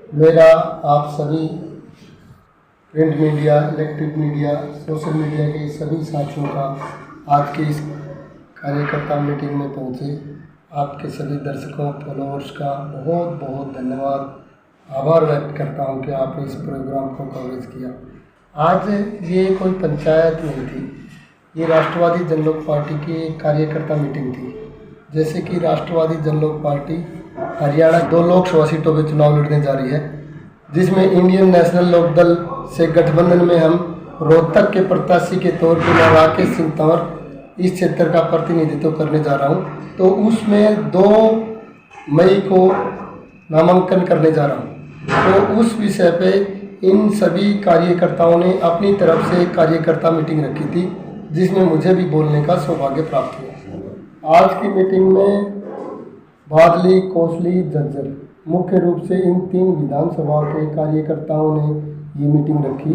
मेरा आप सभी print media, electric media, social media के सभी साथियों का आज के इस कार्यकर्ता मीटिंग में पहुँचे आपके सभी दर्शकों, फॉलोअर्स का बहुत बहुत धन्यवाद, आभार व्यक्त करता हूँ कि आपने इस प्रोग्राम को कवरेज किया। आज ये कोई पंचायत नहीं थी, ये राष्ट्रवादी जनलोक पार्टी की एक कार्यकर्ता मीटिंग थी। जैसे कि राष्ट्रवादी जनलोक पार्टी हरियाणा 2 लोकसभा सीटों पर चुनाव लड़ने जा रही है, जिसमें इंडियन नेशनल लोकदल से गठबंधन में हम रोहतक के प्रत्याशी के तौर पर मैं राकेश सिंह तंवर इस क्षेत्र का प्रतिनिधित्व करने जा रहा हूं। तो उसमें 2 मई को नामांकन करने जा रहा हूं। तो उस विषय पे इन सभी कार्यकर्ताओं ने अपनी तरफ से एक कार्यकर्ता मीटिंग रखी थी, जिसमें मुझे भी बोलने का सौभाग्य प्राप्त हुआ। आज की मीटिंग में बादली, कोसली, झज्जर मुख्य रूप से इन 3 विधानसभा के कार्यकर्ताओं ने ये मीटिंग रखी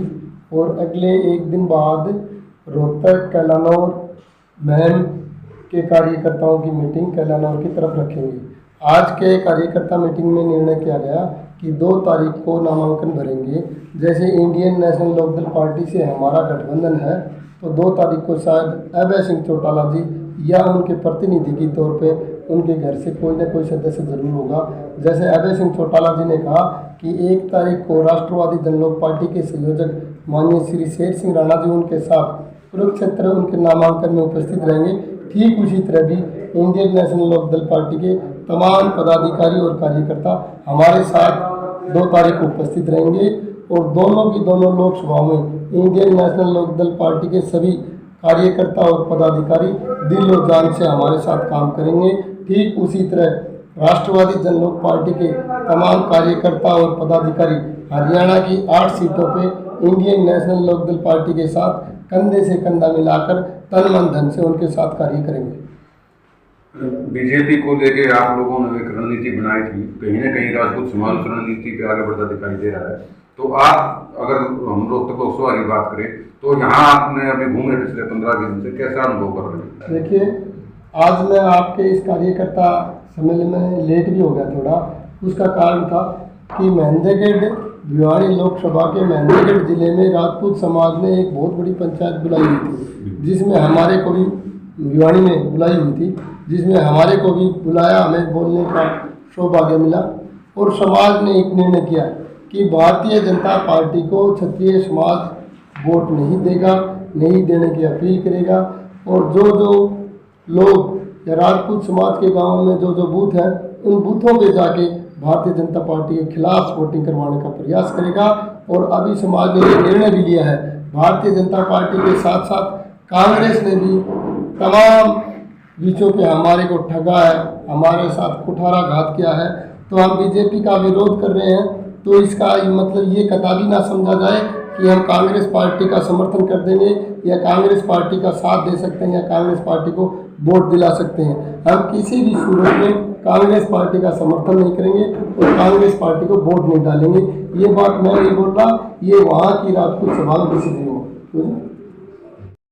और अगले 1 दिन बाद रोहतक, कैलानौर, महम के कार्यकर्ताओं की मीटिंग कैलानौर की तरफ रखेंगे। आज के कार्यकर्ता मीटिंग में निर्णय किया गया कि 2 तारीख को नामांकन भरेंगे। जैसे इंडियन नेशनल लोकदल पार्टी से हमारा गठबंधन है, तो 2 तारीख को शायद अभय सिंह चौटाला जी या उनके प्रतिनिधि के तौर पे उनके घर से कोई ना कोई सदस्य जरूर होगा। जैसे अभय सिंह चौटाला जी ने कहा कि 1 तारीख को राष्ट्रवादी जनलोक पार्टी के संयोजक माननीय श्री शेर सिंह राणा जी उनके साथ कुरुक्षेत्र उनके नामांकन में उपस्थित रहेंगे। ठीक उसी तरह भी इंडियन नेशनल लोकदल पार्टी के तमाम पदाधिकारी और कार्यकर्ता हमारे साथ 2 तारीख को उपस्थित रहेंगे और दोनों की दोनों लोकसभाओं में इंडियन नेशनल लोकदल पार्टी के सभी कार्यकर्ता और पदाधिकारी दिल और जान से हमारे साथ काम करेंगे। ठीक उसी तरह राष्ट्रवादी जनलोक पार्टी के तमाम कार्यकर्ता और पदाधिकारी हरियाणा की 8 सीटों पे इंडियन नेशनल लोकदल पार्टी के साथ कंधे से कंधा मिलाकर तन मन धन से उनके साथ कार्य करेंगे। बीजेपी को लेके आप लोगों ने एक रणनीति बनाई थी, कहीं ना कहीं राजपूत समाज रणनीति पे आगे बढ़ता दिखाई दे रहा है। तो आप अगर हम लोग तक लोकसभा की बात करें तो यहाँ आपने अभी घूमे पिछले 15 दिन से, कैसा अनुभव कर रहे हैं? देखिए, आज मैं आपके इस कार्यकर्ता सम्मेलन में लेट भी हो गया थोड़ा। उसका कारण था कि महेंद्रगढ़ भिवानी लोकसभा के महेंद्रगढ़ जिले में राजपूत समाज ने एक बहुत बड़ी पंचायत बुलाई हुई थी, जिसमें हमारे को भी भिवानी में बुलाई हुई थी, जिसमें हमारे को भी बुलाया, हमें बोलने का सौभाग्य मिला। और समाज ने एक निर्णय किया कि भारतीय जनता पार्टी को क्षत्रिय समाज वोट नहीं देगा, नहीं देने की अपील करेगा। और जो लोग या राजपूत समाज के गांव में जो बूथ है, उन बूथों पे जाके भारतीय जनता पार्टी के खिलाफ वोटिंग करवाने का प्रयास करेगा। और अभी समाज ने ये निर्णय भी लिया है, भारतीय जनता पार्टी के साथ साथ कांग्रेस ने भी तमाम विषयों पे हमारे को ठगा है, हमारे साथ कुठाराघात किया है। तो हम बीजेपी का विरोध कर रहे हैं। तो इसका मतलब ये कतई ना समझा जाए कि हम कांग्रेस पार्टी का समर्थन कर देंगे या कांग्रेस पार्टी का साथ दे सकते हैं या कांग्रेस पार्टी को वोट दिला सकते हैं। हम किसी भी सूरत में कांग्रेस पार्टी का समर्थन नहीं करेंगे और कांग्रेस पार्टी को वोट नहीं डालेंगे। ये बात मैं नहीं बोल रहा, ये वहाँ की राजपूत सभा में डिसीजन हो।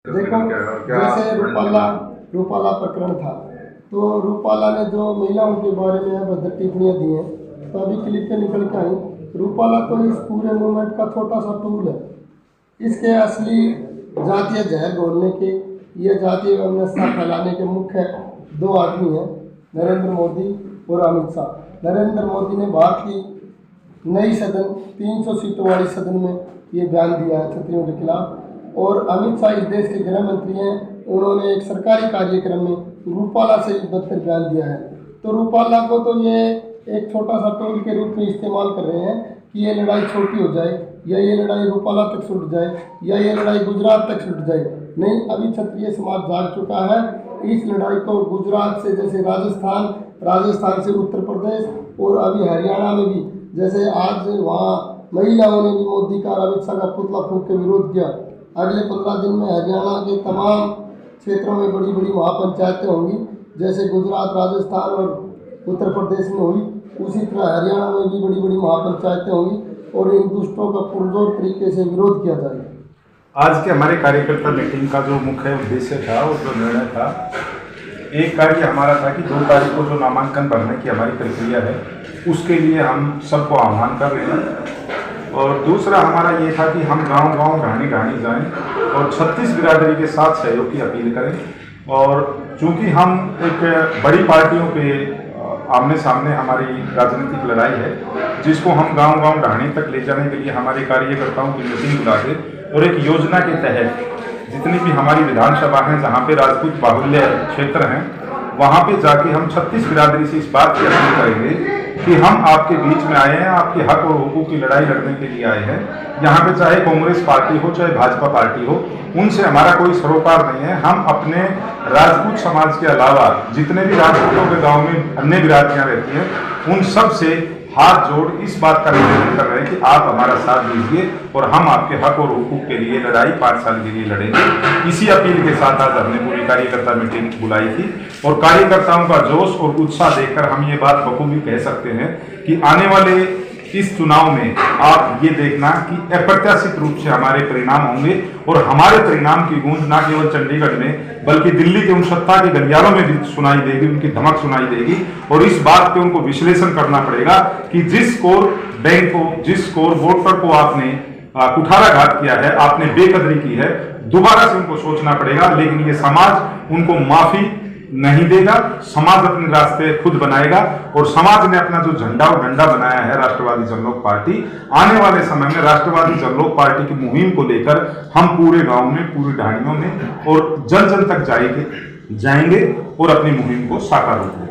देखो, जैसे रूपाला प्रकरण था, तो रूपाला ने जो महिलाओं के बारे में अभद्र टिप्पणियाँ दी हैं, तो अभी क्लिप पे निकल के आई। रूपाला तो इस पूरे मूवमेंट का छोटा सा टूल है। इसके असली जातीय जहर घोलने के, ये जातीय व्यवस्था फैलाने के मुख्य 2 आदमी हैं, नरेंद्र मोदी और अमित शाह। नरेंद्र मोदी ने भारत की नई सदन 300 सीटों वाली सदन में ये बयान दिया है क्षत्रियों के खिलाफ, और अमित शाह इस देश के गृह मंत्री हैं। उन्होंने एक सरकारी कार्यक्रम में रूपाला से बदतर बयान दिया है। तो रूपाला को तो ये एक छोटा सा टोल के रूप में इस्तेमाल कर रहे हैं कि ये लड़ाई छोटी हो जाए, या ये लड़ाई रूपाला तक छूट जाए, या ये लड़ाई गुजरात तक छूट जाए। नहीं, अभी क्षत्रिय समाज जाग चुका है। इस लड़ाई को गुजरात से, जैसे राजस्थान से उत्तर प्रदेश, और अभी हरियाणा में भी, जैसे आज वहाँ महिलाओं ने भी मोदी का और अमित शाह का पुतला फूंक के विरोध किया। अगले 15 दिन में हरियाणा के तमाम क्षेत्रों में बड़ी बड़ी महापंचायतें होंगी, जैसे गुजरात, राजस्थान और उत्तर प्रदेश में हुई, उसी तरह हरियाणा में भी बड़ी बड़ी महापंचायतें होंगी और इन दुष्टों का पुरजोर तरीके से विरोध किया जाएगा। आज के हमारे कार्यकर्ता मीटिंग का जो मुख्य उद्देश्य था और जो निर्णय था, एक कार्य हमारा था कि 2 तारीख को जो नामांकन भरने की हमारी प्रक्रिया है, उसके लिए हम सबको आह्वान कर रहे हैं। और दूसरा हमारा ये था कि हम गांव-गांव ढाणी जाएं और 36 बिरादरी के साथ सहयोग की अपील करें। और चूंकि हम एक बड़ी पार्टियों के आमने सामने हमारी राजनीतिक लड़ाई है, जिसको हम गांव-गांव ढाणी तक ले जाने के लिए हमारे कार्यकर्ताओं की मीटिंग बुला के और एक योजना के तहत जितनी भी हमारी विधानसभा हैं जहाँ पे राजपूत बाहुल्य क्षेत्र हैं, वहाँ पे जाके हम 36 बिरादरी से इस बात की अपील करेंगे कि हम आपके बीच में आए हैं, आपके हक और हुकूक की लड़ाई लड़ने के लिए आए हैं। यहाँ पे चाहे कांग्रेस पार्टी हो चाहे भाजपा पार्टी हो, उनसे हमारा कोई सरोकार नहीं है। हम अपने राजपूत समाज के अलावा जितने भी राजपूतों के गांव में अन्य बिरादरियां रहती हैं, उन सब से हाथ जोड़ इस बात का निवेदन कर रहे हैं कि आप हमारा साथ दीजिए और हम आपके हक और हुकूक के लिए लड़ाई 5 साल के लिए लड़ेंगे। इसी अपील के साथ आज हमने पूरी कार्यकर्ता मीटिंग बुलाई थी और कार्यकर्ताओं का जोश और उत्साह देखकर हम ये बात बखूबी कह सकते हैं कि आने वाले इस चुनाव में आप ये देखना कि अप्रत्याशित रूप से हमारे परिणाम होंगे और हमारे परिणाम की गूंज न केवल चंडीगढ़ में बल्कि दिल्ली के उन सत्ता के गलियारों में भी सुनाई देगी, उनकी धमक सुनाई देगी। और इस बात पे उनको विश्लेषण करना पड़ेगा कि जिस स्कोर बैंक को, जिस स्कोर वोटर को आपने कुठाराघात किया है, आपने बेकदरी की है, दोबारा से उनको सोचना पड़ेगा। लेकिन ये समाज उनको माफी नहीं देगा, समाज अपने रास्ते खुद बनाएगा और समाज ने अपना जो झंडा और डंडा बनाया है राष्ट्रवादी जनलोक पार्टी, आने वाले समय में राष्ट्रवादी जनलोक पार्टी की मुहिम को लेकर हम पूरे गांव में, पूरी ढाणियों में और जन जन तक जाएंगे और अपनी मुहिम को साकार रूप देंगे।